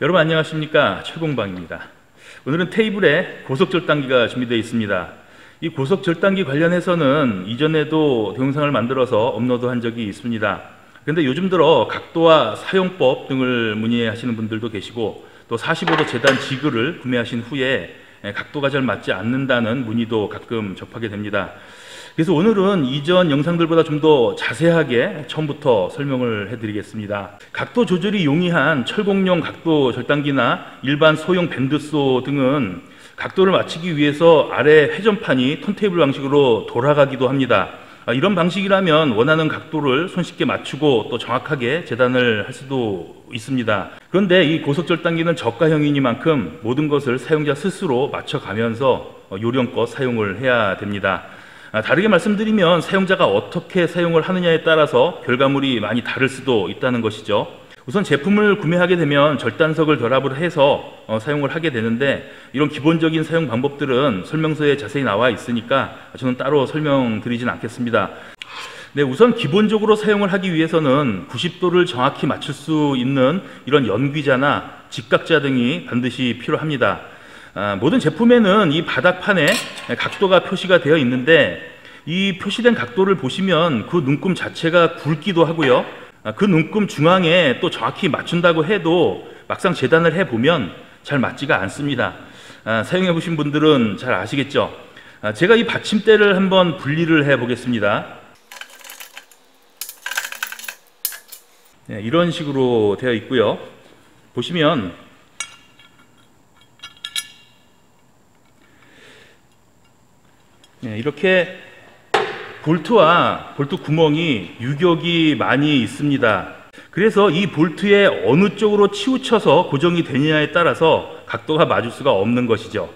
여러분 안녕하십니까, 철공방입니다. 오늘은 테이블에 고속절단기가 준비되어 있습니다. 이 고속절단기 관련해서는 이전에도 동영상을 만들어서 업로드한 적이 있습니다. 그런데 요즘 들어 각도와 사용법 등을 문의하시는 분들도 계시고, 또 45도 재단 지그를 구매하신 후에 각도가 잘 맞지 않는다는 문의도 가끔 접하게 됩니다. 그래서 오늘은 이전 영상들보다 좀 더 자세하게 처음부터 설명을 해드리겠습니다. 각도 조절이 용이한 철공용 각도 절단기나 일반 소형 밴드소 등은 각도를 맞추기 위해서 아래 회전판이 턴테이블 방식으로 돌아가기도 합니다. 이런 방식이라면 원하는 각도를 손쉽게 맞추고 또 정확하게 재단을 할 수도 있습니다. 그런데 이 고속절단기는 저가형이니만큼 모든 것을 사용자 스스로 맞춰가면서 요령껏 사용을 해야 됩니다. 다르게 말씀드리면 사용자가 어떻게 사용을 하느냐에 따라서 결과물이 많이 다를 수도 있다는 것이죠. 우선 제품을 구매하게 되면 절단석을 결합을 해서 사용을 하게 되는데, 이런 기본적인 사용 방법들은 설명서에 자세히 나와 있으니까 저는 따로 설명드리진 않겠습니다. 네, 우선 기본적으로 사용을 하기 위해서는 90도를 정확히 맞출 수 있는 이런 연기자나 직각자 등이 반드시 필요합니다. 모든 제품에는 이 바닥판에 각도가 표시가 되어 있는데, 이 표시된 각도를 보시면 그 눈금 자체가 굵기도 하고요, 그 눈금 중앙에 또 정확히 맞춘다고 해도 막상 재단을 해보면 잘 맞지가 않습니다. 사용해 보신 분들은 잘 아시겠죠? 제가 이 받침대를 한번 분리를 해 보겠습니다. 네, 이런 식으로 되어 있고요. 보시면 이렇게 볼트와 볼트 구멍이 유격이 많이 있습니다. 그래서 이 볼트에 어느 쪽으로 치우쳐서 고정이 되느냐에 따라서 각도가 맞을 수가 없는 것이죠.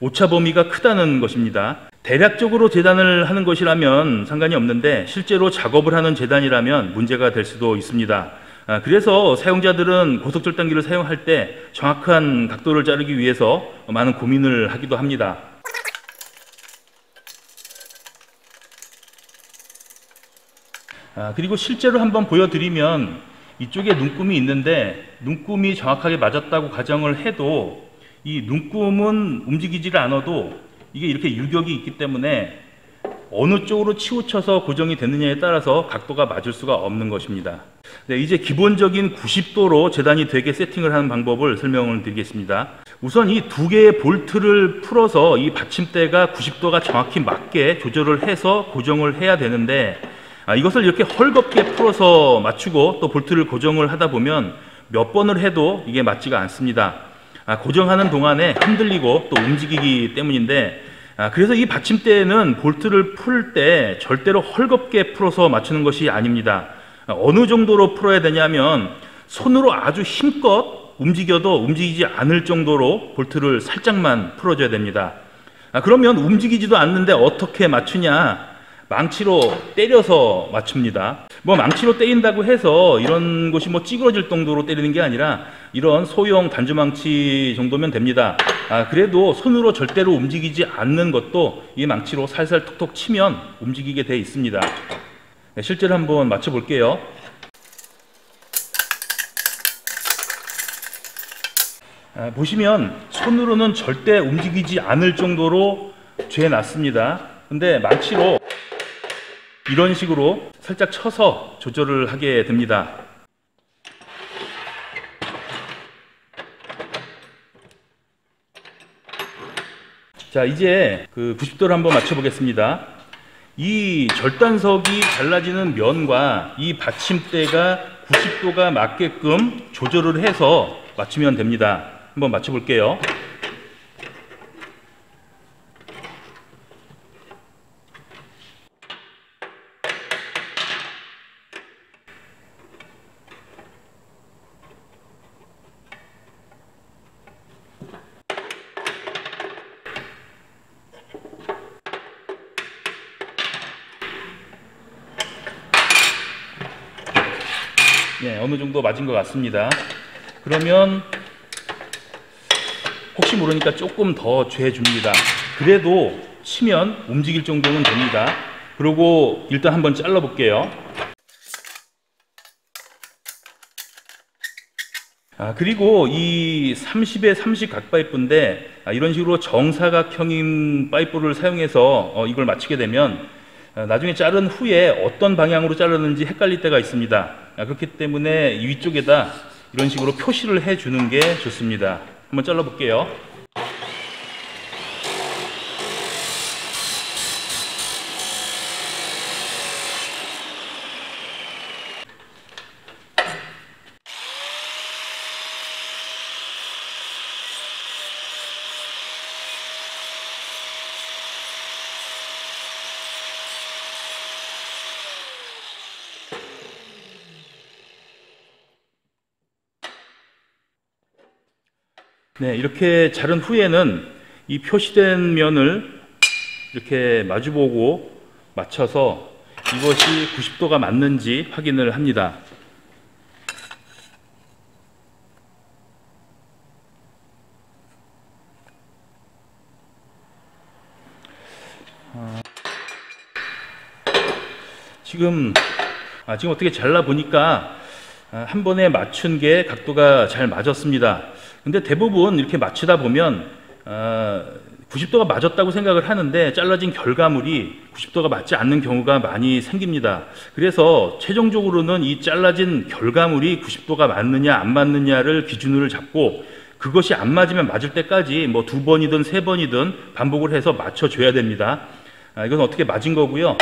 오차 범위가 크다는 것입니다. 대략적으로 재단을 하는 것이라면 상관이 없는데, 실제로 작업을 하는 재단이라면 문제가 될 수도 있습니다. 그래서 사용자들은 고속절단기를 사용할 때 정확한 각도를 자르기 위해서 많은 고민을 하기도 합니다. 그리고 실제로 한번 보여드리면, 이쪽에 눈금이 있는데 눈금이 정확하게 맞았다고 가정을 해도 이 눈금은 움직이지를 않아도 이게 이렇게 유격이 있기 때문에 어느 쪽으로 치우쳐서 고정이 됐느냐에 따라서 각도가 맞을 수가 없는 것입니다. 네, 이제 기본적인 90도로 재단이 되게 세팅을 하는 방법을 설명을 드리겠습니다. 우선 이 두 개의 볼트를 풀어서 이 받침대가 90도가 정확히 맞게 조절을 해서 고정을 해야 되는데, 이것을 이렇게 헐겁게 풀어서 맞추고 또 볼트를 고정을 하다 보면 몇 번을 해도 이게 맞지가 않습니다. 고정하는 동안에 흔들리고 또 움직이기 때문인데, 그래서 이 받침대에는 볼트를 풀 때 절대로 헐겁게 풀어서 맞추는 것이 아닙니다. 어느 정도로 풀어야 되냐면, 손으로 아주 힘껏 움직여도 움직이지 않을 정도로 볼트를 살짝만 풀어줘야 됩니다. 그러면 움직이지도 않는데 어떻게 맞추냐? 망치로 때려서 맞춥니다. 망치로 때린다고 해서 이런 곳이 찌그러질 정도로 때리는 게 아니라 이런 소형 단주망치 정도면 됩니다. 그래도 손으로 절대로 움직이지 않는 것도 이 망치로 살살 톡톡 치면 움직이게 돼 있습니다. 네, 실제로 한번 맞춰 볼게요. 보시면 손으로는 절대 움직이지 않을 정도로 죄놨습니다. 근데 망치로 이런 식으로 살짝 쳐서 조절을 하게 됩니다. 자, 이제 그 90도를 한번 맞춰 보겠습니다. 이 절단석이 잘라지는 면과 이 받침대가 90도가 맞게끔 조절을 해서 맞추면 됩니다. 한번 맞춰 볼게요. 네, 어느 정도 맞은 것 같습니다. 그러면 혹시 모르니까 조금 더 죄줍니다. 그래도 치면 움직일 정도는 됩니다. 그리고 일단 한번 잘라 볼게요. 그리고 이 30에 30 각 파이프인데 이런 식으로 정사각형인 파이프를 사용해서 이걸 맞추게 되면 나중에 자른 후에 어떤 방향으로 자르는지 헷갈릴 때가 있습니다. 그렇기 때문에 이 위쪽에다 이런 식으로 표시를 해 주는 게 좋습니다. 한번 잘라 볼게요. 네, 이렇게 자른 후에는 이 표시된 면을 이렇게 마주보고 맞춰서 이것이 90도가 맞는지 확인을 합니다. 지금 어떻게 잘라 보니까 한 번에 맞춘 게 각도가 잘 맞았습니다. 근데 대부분 이렇게 맞추다 보면 90도가 맞았다고 생각을 하는데 잘라진 결과물이 90도가 맞지 않는 경우가 많이 생깁니다. 그래서 최종적으로는 이 잘라진 결과물이 90도가 맞느냐 안 맞느냐를 기준으로 잡고 그것이 안 맞으면 맞을 때까지 뭐 2번이든 3번이든 반복을 해서 맞춰줘야 됩니다. 이건 어떻게 맞은 거고요.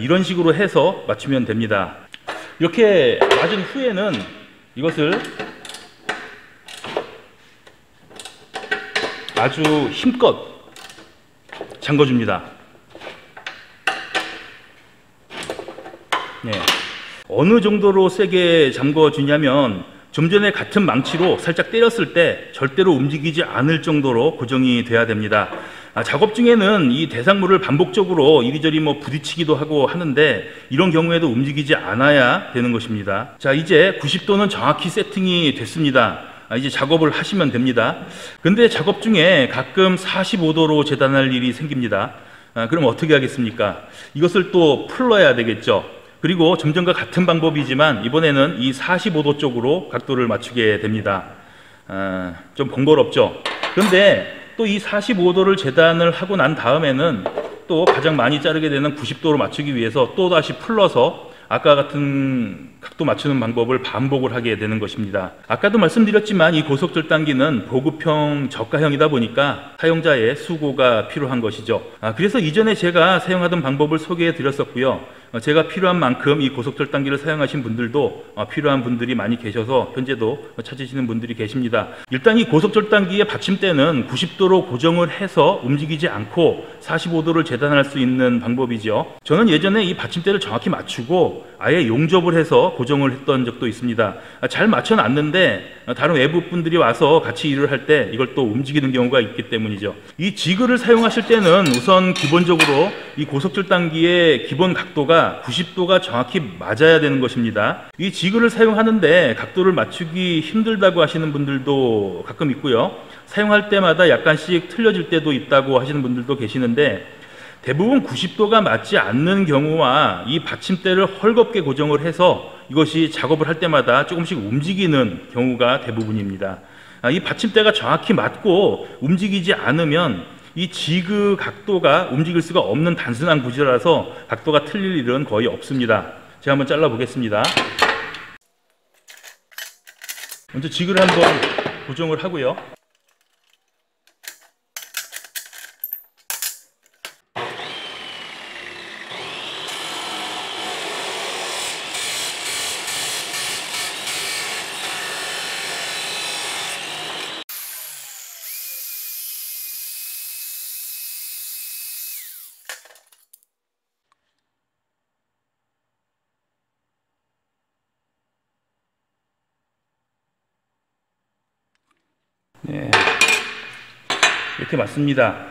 이런 식으로 해서 맞추면 됩니다. 이렇게 맞은 후에는 이것을 아주 힘껏 잠궈줍니다. 네. 어느 정도로 세게 잠궈주냐면 좀 전에 같은 망치로 살짝 때렸을 때 절대로 움직이지 않을 정도로 고정이 돼야 됩니다. 작업 중에는 이 대상물을 반복적으로 이리저리 부딪히기도 하고 하는데 이런 경우에도 움직이지 않아야 되는 것입니다. 자, 이제 90도는 정확히 세팅이 됐습니다. 이제 작업을 하시면 됩니다. 근데 작업 중에 가끔 45도로 재단할 일이 생깁니다. 그럼 어떻게 하겠습니까? 이것을 또 풀러야 되겠죠. 그리고 좀 전과 같은 방법이지만 이번에는 이 45도 쪽으로 각도를 맞추게 됩니다. 좀 번거롭죠. 그런데 또 이 45도를 재단을 하고 난 다음에는 또 가장 많이 자르게 되는 90도로 맞추기 위해서 또 다시 풀러서 아까 같은 각도 맞추는 방법을 반복을 하게 되는 것입니다. 아까도 말씀드렸지만 이 고속절단기는 보급형 저가형이다 보니까 사용자의 수고가 필요한 것이죠. 그래서 이전에 제가 사용하던 방법을 소개해 드렸었고요. 제가 필요한 만큼 이 고속절단기를 사용하신 분들도 필요한 분들이 많이 계셔서 현재도 찾으시는 분들이 계십니다. 일단 이 고속절단기의 받침대는 90도로 고정을 해서 움직이지 않고 45도를 재단할 수 있는 방법이죠. 저는 예전에 이 받침대를 정확히 맞추고 아예 용접을 해서 고정을 했던 적도 있습니다. 잘 맞춰놨는데 다른 외부 분들이 와서 같이 일을 할 때 이걸 또 움직이는 경우가 있기 때문이죠. 이 지그를 사용하실 때는 우선 기본적으로 이 고속절단기의 기본 각도가 90도가 정확히 맞아야 되는 것입니다. 이 지그를 사용하는데 각도를 맞추기 힘들다고 하시는 분들도 가끔 있고요. 사용할 때마다 약간씩 틀려질 때도 있다고 하시는 분들도 계시는데 대부분 90도가 맞지 않는 경우와 이 받침대를 헐겁게 고정을 해서 이것이 작업을 할 때마다 조금씩 움직이는 경우가 대부분입니다. 이 받침대가 정확히 맞고 움직이지 않으면 이 지그 각도가 움직일 수가 없는 단순한 구조라서 각도가 틀릴 일은 거의 없습니다. 제가 한번 잘라 보겠습니다. 먼저 지그를 한번 고정을 하고요. 네, 이렇게 맞습니다.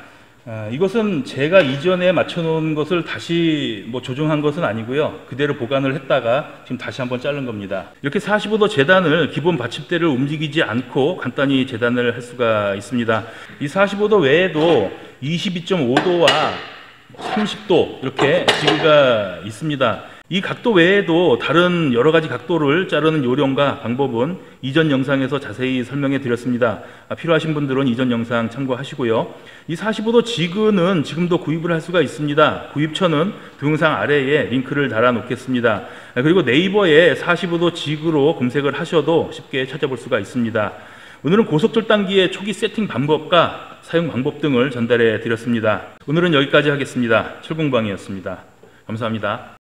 이것은 제가 이전에 맞춰놓은 것을 다시 조정한 것은 아니고요. 그대로 보관을 했다가 지금 다시 한번 자른 겁니다. 이렇게 45도 재단을 기본 받침대를 움직이지 않고 간단히 재단을 할 수가 있습니다. 이 45도 외에도 22.5도와 30도 이렇게 지그가 있습니다. 이 각도 외에도 다른 여러 가지 각도를 자르는 요령과 방법은 이전 영상에서 자세히 설명해 드렸습니다. 필요하신 분들은 이전 영상 참고하시고요. 이 45도 지그는 지금도 구입을 할 수가 있습니다. 구입처는 동영상 아래에 링크를 달아 놓겠습니다. 그리고 네이버에 45도 지그로 검색을 하셔도 쉽게 찾아볼 수가 있습니다. 오늘은 고속절단기의 초기 세팅 방법과 사용 방법 등을 전달해 드렸습니다. 오늘은 여기까지 하겠습니다. 철공방이었습니다. 감사합니다.